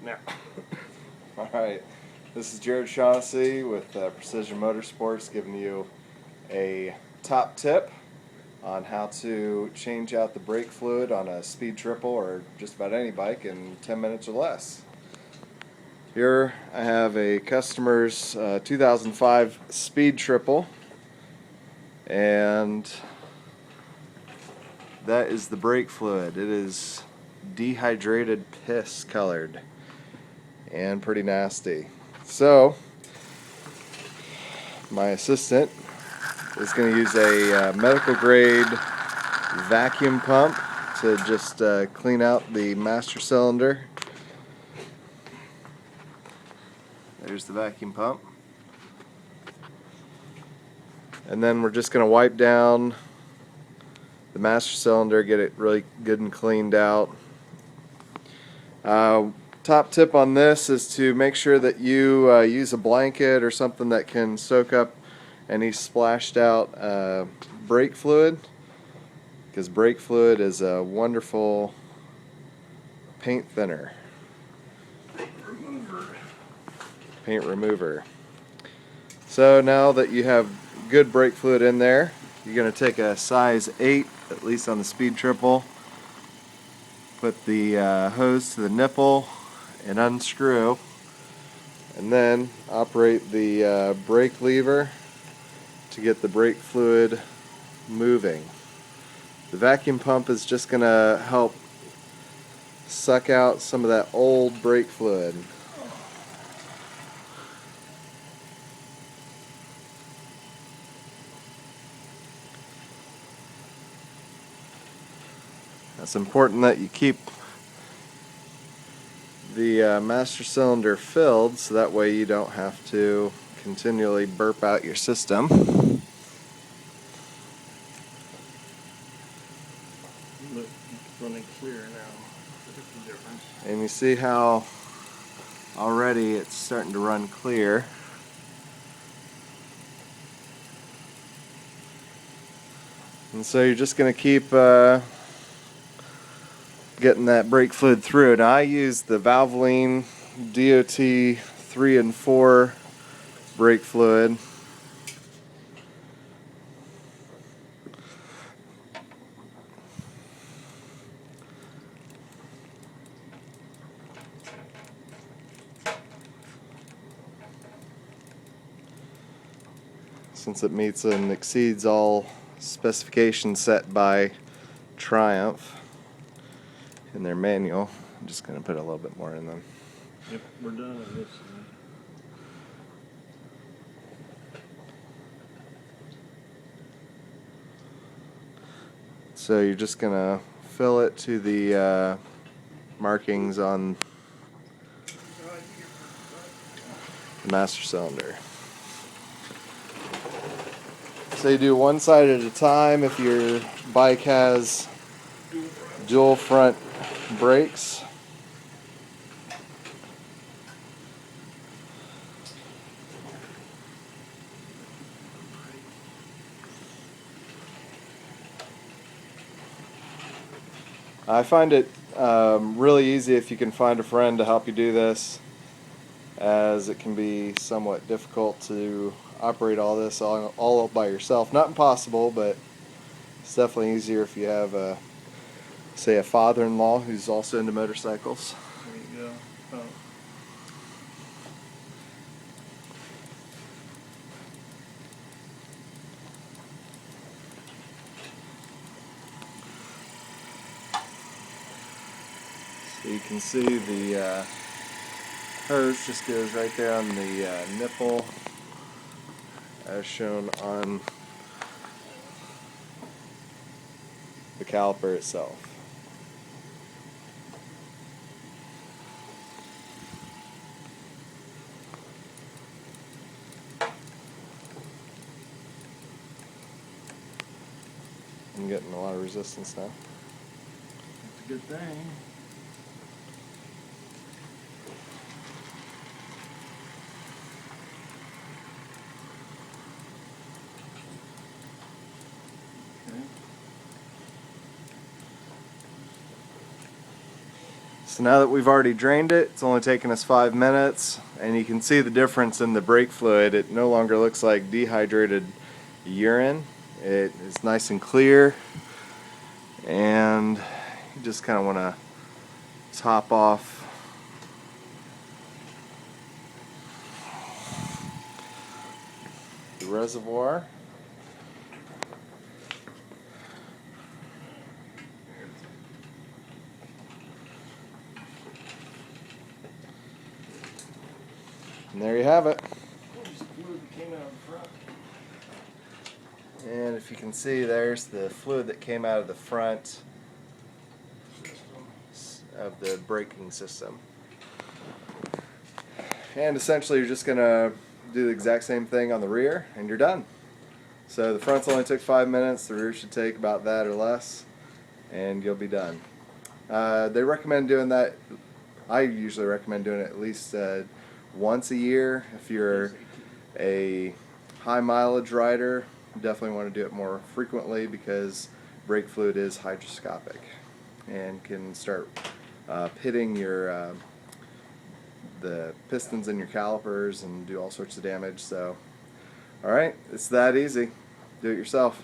Now. Alright, this is Jared Shaughnessy with Precision Motorsports giving you a top tip on how to change out the brake fluid on a speed triple or just about any bike in 10 minutes or less. Here I have a customer's 2005 speed triple, and that is the brake fluid. It is dehydrated piss colored and pretty nasty. So my assistant is going to use a medical grade vacuum pump to just clean out the master cylinder. There's the vacuum pump. And then we're just going to wipe down the master cylinder, get it really good and cleaned out. Top tip on this is to make sure that you use a blanket or something that can soak up any splashed out brake fluid, because brake fluid is a wonderful paint thinner. Paint remover. So now that you have good brake fluid in there, you're going to take a size 8, at least on the speed triple, put the hose to the nipple and unscrew, and then operate the brake lever to get the brake fluid moving. The vacuum pump is just going to help suck out some of that old brake fluid. It's important that you keep the master cylinder filled, so that way you don't have to continually burp out your system. Look, it's running clear now. Look at the difference. And you see how already it's starting to run clear. And so you're just going to keep getting that brake fluid through. Now I use the Valvoline DOT 3 and 4 brake fluid. Since it meets and exceeds all specifications set by Triumph in their manual, I'm just going to put a little bit more in them. Yep, we're done on this one. So you're just going to fill it to the markings on the master cylinder. So you do one side at a time if your bike has dual front brakes. I find it really easy if you can find a friend to help you do this, as it can be somewhat difficult to operate all this all by yourself. Not impossible, but it's definitely easier if you have say a father-in-law who's also into motorcycles. There you go. Oh. So you can see the hose just goes right there on the nipple, as shown on the caliper itself. I'm getting a lot of resistance now. That's a good thing. Okay. So now that we've already drained it, it's only taken us 5 minutes, and you can see the difference in the brake fluid. It no longer looks like dehydrated urine. It is nice and clear, and you just kind of want to top off the reservoir. And there you have it. And if you can see, there's the fluid that came out of the front of the braking system. And essentially you're just going to do the exact same thing on the rear and you're done. So the front's only took 5 minutes, the rear should take about that or less, and you'll be done. They recommend doing that. I usually recommend doing it at least once a year. If you're a high mileage rider, you definitely want to do it more frequently because brake fluid is hygroscopic and can start pitting your the pistons in your calipers and do all sorts of damage. So, alright, it's that easy. Do it yourself.